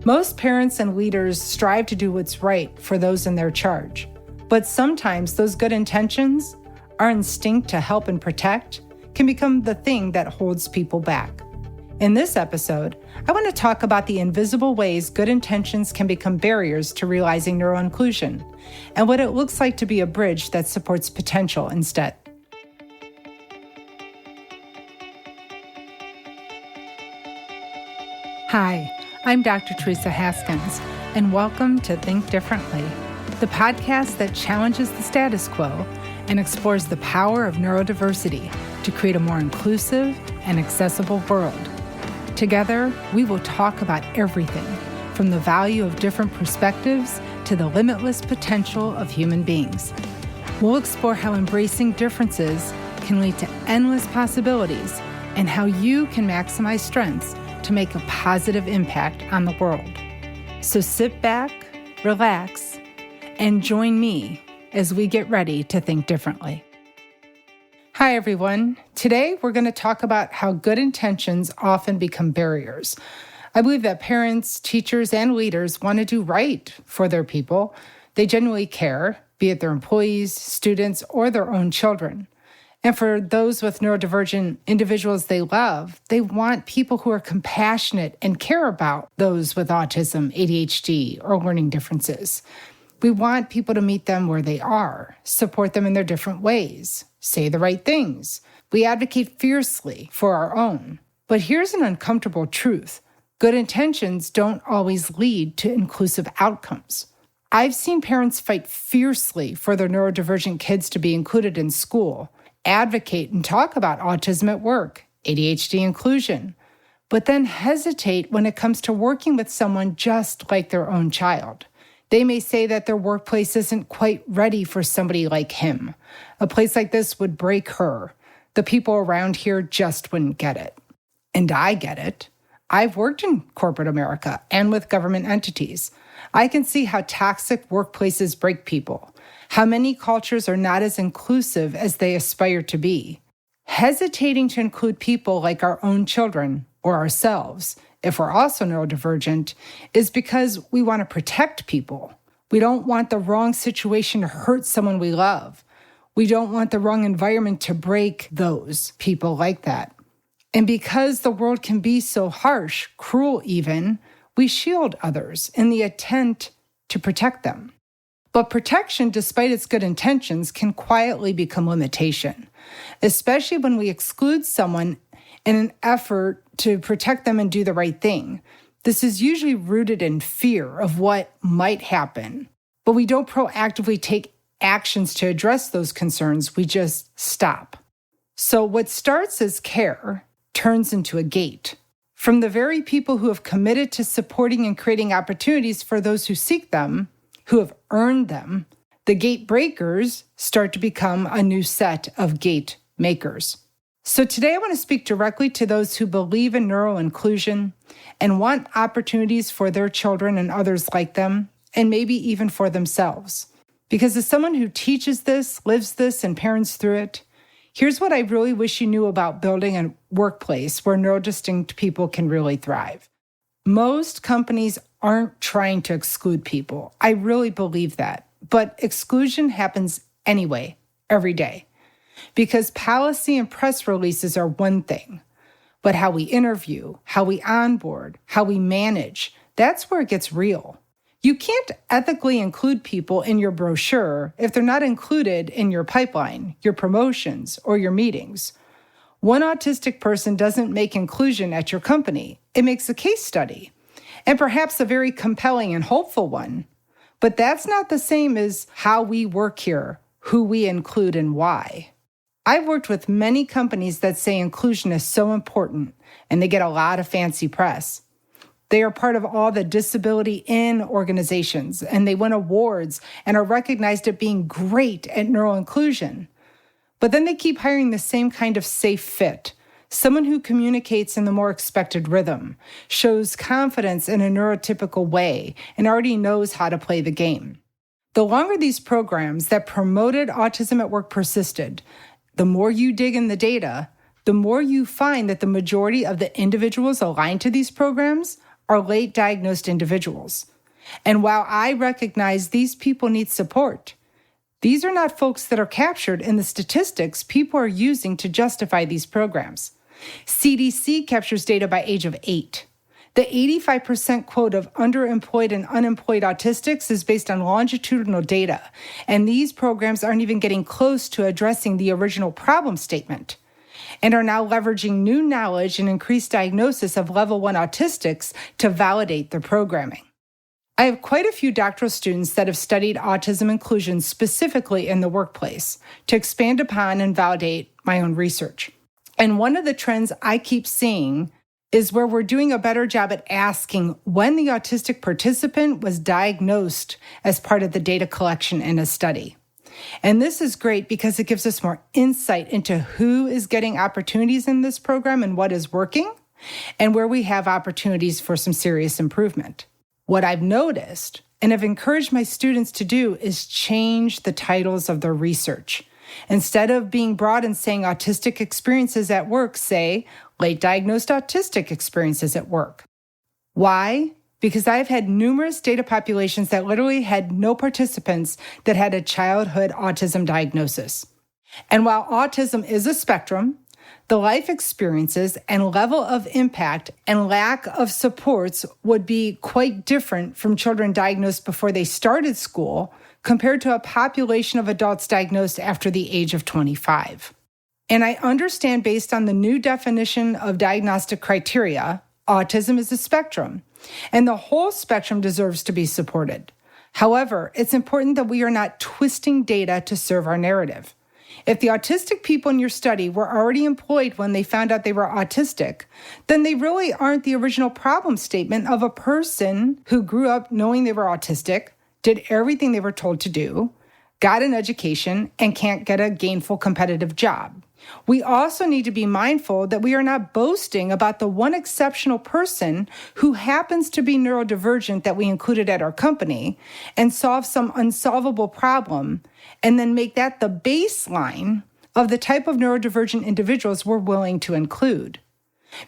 Most parents and leaders strive to do what's right for those in their charge, but sometimes those good intentions, our instinct to help and protect, can become the thing that holds people back. In this episode, I want to talk about the invisible ways good intentions can become barriers to realizing neuroinclusion, and what it looks like to be a bridge that supports potential instead. Hi, I'm Dr. Theresa Haskins, and welcome to Think Differently, the podcast that challenges the status quo and explores the power of neurodiversity to create a more inclusive and accessible world. Together, we will talk about everything from the value of different perspectives to the limitless potential of human beings. We'll explore how embracing differences can lead to endless possibilities and how you can maximize strengths to make a positive impact on the world. So sit back, relax, and join me as we get ready to think differently. Hi, everyone. Today, we're going to talk about how good intentions often become barriers. I believe that parents, teachers, and leaders want to do right for their people. They genuinely care, be it their employees, students, or their own children. And for those with neurodivergent individuals they love, they want people who are compassionate and care about those with autism, ADHD, or learning differences. We want people to meet them where they are, support them in their different ways, say the right things. We advocate fiercely for our own. But here's an uncomfortable truth. Good intentions don't always lead to inclusive outcomes. I've seen parents fight fiercely for their neurodivergent kids to be included in school, advocate and talk about autism at work, ADHD inclusion, but then hesitate when it comes to working with someone just like their own child. They may say that their workplace isn't quite ready for somebody like him. A place like this would break her. The people around here just wouldn't get it. And I get it. I've worked in corporate America and with government entities. I can see how toxic workplaces break people, how many cultures are not as inclusive as they aspire to be. Hesitating to include people like our own children or ourselves, if we're also neurodivergent, is because we want to protect people. We don't want the wrong situation to hurt someone we love. We don't want the wrong environment to break those people like that. And because the world can be so harsh, cruel even, we shield others in the attempt to protect them. But protection, despite its good intentions, can quietly become limitation, especially when we exclude someone in an effort to protect them and do the right thing. This is usually rooted in fear of what might happen, but we don't proactively take actions to address those concerns. We just stop. So what starts as care turns into a gate. From the very people who have committed to supporting and creating opportunities for those who seek them, who have earned them, the gate breakers start to become a new set of gate makers. So today I want to speak directly to those who believe in neuroinclusion and want opportunities for their children and others like them, and maybe even for themselves. Because as someone who teaches this, lives this, and parents through it, here's what I really wish you knew about building a workplace where neurodistinct people can really thrive. Most companies aren't trying to exclude people. I really believe that. But exclusion happens anyway, every day. Because policy and press releases are one thing, but how we interview, how we onboard, how we manage, that's where it gets real. You can't ethically include people in your brochure if they're not included in your pipeline, your promotions, or your meetings. One autistic person doesn't make inclusion at your company. It makes a case study, and perhaps a very compelling and hopeful one. But that's not the same as how we work here, who we include and why. I've worked with many companies that say inclusion is so important, and they get a lot of fancy press. They are part of all the disability in organizations, and they win awards and are recognized at being great at neuroinclusion. But then they keep hiring the same kind of safe fit, someone who communicates in the more expected rhythm, shows confidence in a neurotypical way, and already knows how to play the game. The longer these programs that promoted autism at work persisted, the more you dig in the data, the more you find that the majority of the individuals aligned to these programs are late diagnosed individuals. And while I recognize these people need support, these are not folks that are captured in the statistics people are using to justify these programs. CDC captures data by age of 8. The 85% quote of underemployed and unemployed autistics is based on longitudinal data, and these programs aren't even getting close to addressing the original problem statement, and are now leveraging new knowledge and increased diagnosis of level 1 autistics to validate their programming. I have quite a few doctoral students that have studied autism inclusion specifically in the workplace to expand upon and validate my own research. And one of the trends I keep seeing is where we're doing a better job at asking when the autistic participant was diagnosed as part of the data collection in a study. And this is great because it gives us more insight into who is getting opportunities in this program and what is working, and where we have opportunities for some serious improvement. What I've noticed and have encouraged my students to do is change the titles of their research. Instead of being broad and saying autistic experiences at work, say late diagnosed autistic experiences at work. Why? Because I've had numerous data populations that literally had no participants that had a childhood autism diagnosis. And while autism is a spectrum, the life experiences and level of impact and lack of supports would be quite different from children diagnosed before they started school compared to a population of adults diagnosed after the age of 25. And I understand, based on the new definition of diagnostic criteria, autism is a spectrum, and the whole spectrum deserves to be supported. However, it's important that we are not twisting data to serve our narrative. If the autistic people in your study were already employed when they found out they were autistic, then they really aren't the original problem statement of a person who grew up knowing they were autistic, did everything they were told to do, got an education, and can't get a gainful competitive job. We also need to be mindful that we are not boasting about the one exceptional person who happens to be neurodivergent that we included at our company and solve some unsolvable problem, and then make that the baseline of the type of neurodivergent individuals we're willing to include.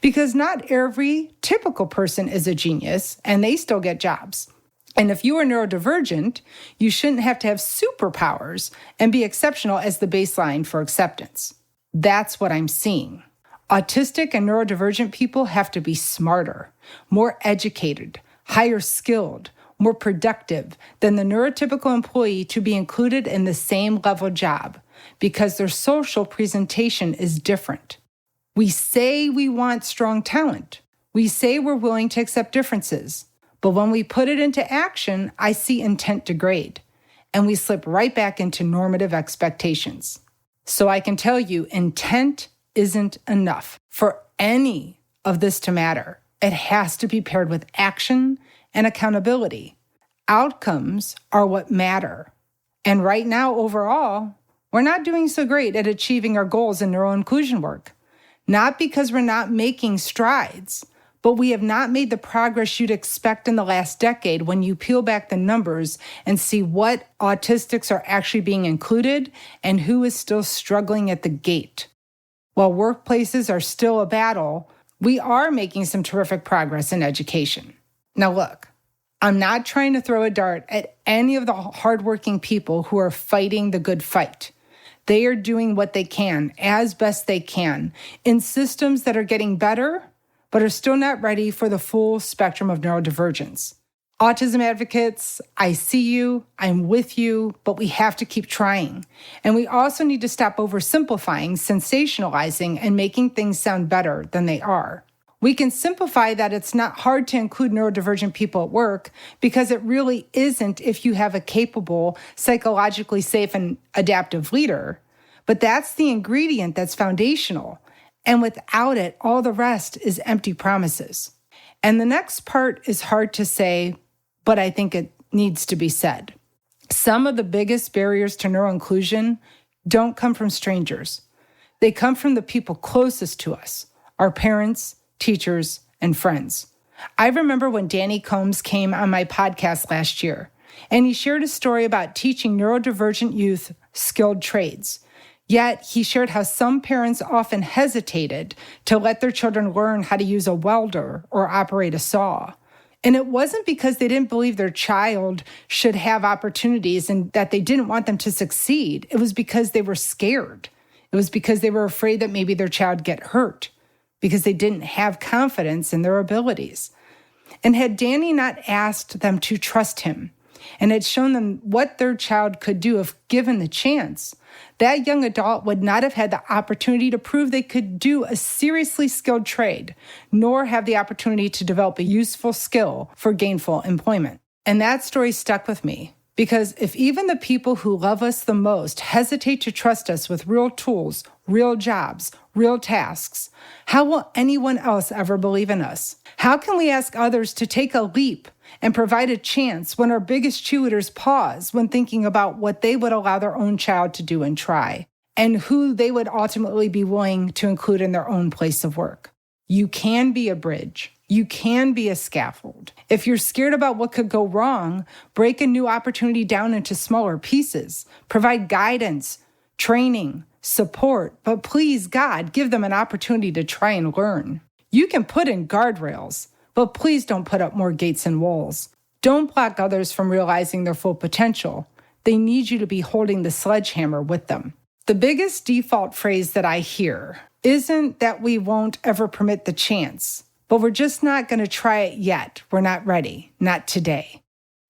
Because not every typical person is a genius, and they still get jobs. And if you are neurodivergent, you shouldn't have to have superpowers and be exceptional as the baseline for acceptance. That's what I'm seeing. Autistic and neurodivergent people have to be smarter, more educated, higher skilled, more productive than the neurotypical employee to be included in the same level job because their social presentation is different. We say we want strong talent. We say we're willing to accept differences. But when we put it into action, I see intent degrade, and we slip right back into normative expectations. So I can tell you, intent isn't enough for any of this to matter. It has to be paired with action and accountability. Outcomes are what matter. And right now, overall, we're not doing so great at achieving our goals in neuroinclusion work. Not because we're not making strides, but we have not made the progress you'd expect in the last decade when you peel back the numbers and see what autistics are actually being included and who is still struggling at the gate. While workplaces are still a battle, we are making some terrific progress in education. Now look, I'm not trying to throw a dart at any of the hardworking people who are fighting the good fight. They are doing what they can, as best they can, in systems that are getting better, but are still not ready for the full spectrum of neurodivergence. Autism advocates, I see you, I'm with you, but we have to keep trying. And we also need to stop oversimplifying, sensationalizing, and making things sound better than they are. We can simplify that it's not hard to include neurodivergent people at work because it really isn't if you have a capable, psychologically safe, and adaptive leader. But that's the ingredient that's foundational. And without it, all the rest is empty promises. And the next part is hard to say, but I think it needs to be said. Some of the biggest barriers to neuroinclusion don't come from strangers. They come from the people closest to us, our parents, teachers, and friends. I remember when Danny Combs came on my podcast last year, and he shared a story about teaching neurodivergent youth skilled trades. Yet, he shared how some parents often hesitated to let their children learn how to use a welder or operate a saw. And it wasn't because they didn't believe their child should have opportunities and that they didn't want them to succeed. It was because they were scared. It was because they were afraid that maybe their child get hurt, because they didn't have confidence in their abilities. And had Danny not asked them to trust him and had shown them what their child could do if given the chance, that young adult would not have had the opportunity to prove they could do a seriously skilled trade, nor have the opportunity to develop a useful skill for gainful employment. And that story stuck with me, because if even the people who love us the most hesitate to trust us with real tools, real jobs, real tasks, how will anyone else ever believe in us? How can we ask others to take a leap and provide a chance when our biggest cheerleaders pause when thinking about what they would allow their own child to do and try, and who they would ultimately be willing to include in their own place of work? You can be a bridge. You can be a scaffold. If you're scared about what could go wrong, break a new opportunity down into smaller pieces. Provide guidance, training, support, but please, God, give them an opportunity to try and learn. You can put in guardrails, but please don't put up more gates and walls. Don't block others from realizing their full potential. They need you to be holding the sledgehammer with them. The biggest default phrase that I hear isn't that we won't ever permit the chance, but we're just not going to try it yet. We're not ready, not today.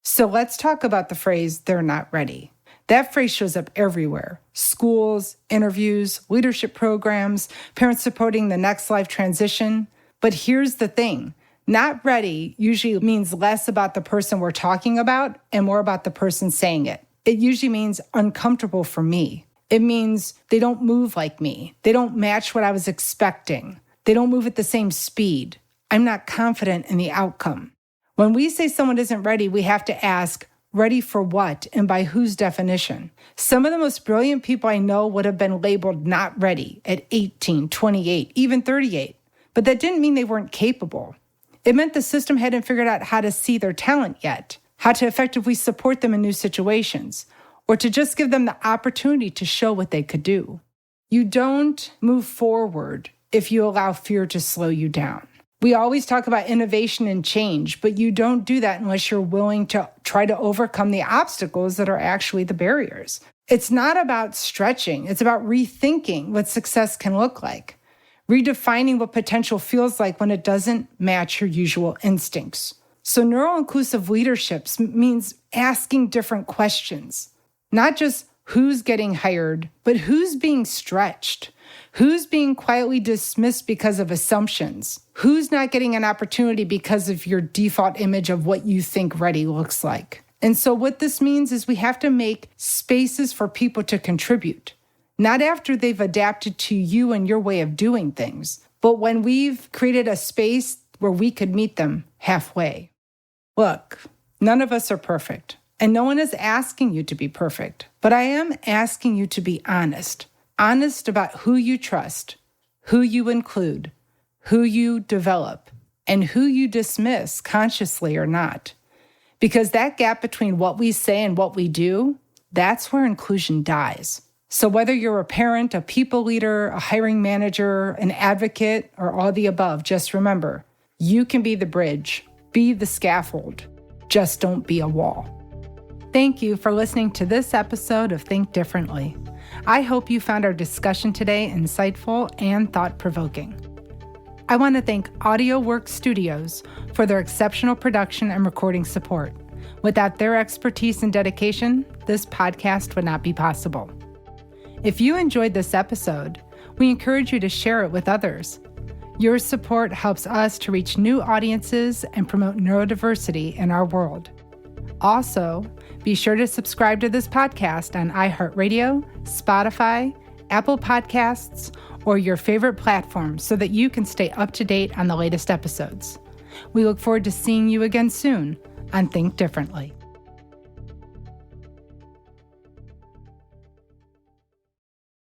So let's talk about the phrase, they're not ready. That phrase shows up everywhere. Schools, interviews, leadership programs, parents supporting the next life transition. But here's the thing. Not ready usually means less about the person we're talking about and more about the person saying it. It usually means uncomfortable for me. It means they don't move like me. They don't match what I was expecting. They don't move at the same speed. I'm not confident in the outcome. When we say someone isn't ready, we have to ask, ready for what and by whose definition? Some of the most brilliant people I know would have been labeled not ready at 18, 28, even 38. But that didn't mean they weren't capable. It meant the system hadn't figured out how to see their talent yet, how to effectively support them in new situations, or to just give them the opportunity to show what they could do. You don't move forward if you allow fear to slow you down. We always talk about innovation and change, but you don't do that unless you're willing to try to overcome the obstacles that are actually the barriers. It's not about stretching. It's about rethinking what success can look like, redefining what potential feels like when it doesn't match your usual instincts. So neuroinclusive leadership means asking different questions, not just who's getting hired, but who's being stretched, who's being quietly dismissed because of assumptions, who's not getting an opportunity because of your default image of what you think ready looks like. And so what this means is we have to make spaces for people to contribute, not after they've adapted to you and your way of doing things, but when we've created a space where we could meet them halfway. Look, none of us are perfect, and no one is asking you to be perfect, but I am asking you to be honest about who you trust, who you include, who you develop, and who you dismiss consciously or not. Because that gap between what we say and what we do, that's where inclusion dies. So whether you're a parent, a people leader, a hiring manager, an advocate, or all the above, just remember, you can be the bridge, be the scaffold, just don't be a wall. Thank you for listening to this episode of Think Differently. I hope you found our discussion today insightful and thought-provoking. I want to thank Audio Work Studios for their exceptional production and recording support. Without their expertise and dedication, this podcast would not be possible. If you enjoyed this episode, we encourage you to share it with others. Your support helps us to reach new audiences and promote neurodiversity in our world. Also, be sure to subscribe to this podcast on iHeartRadio, Spotify, Apple Podcasts, or your favorite platform so that you can stay up to date on the latest episodes. We look forward to seeing you again soon on Think Differently.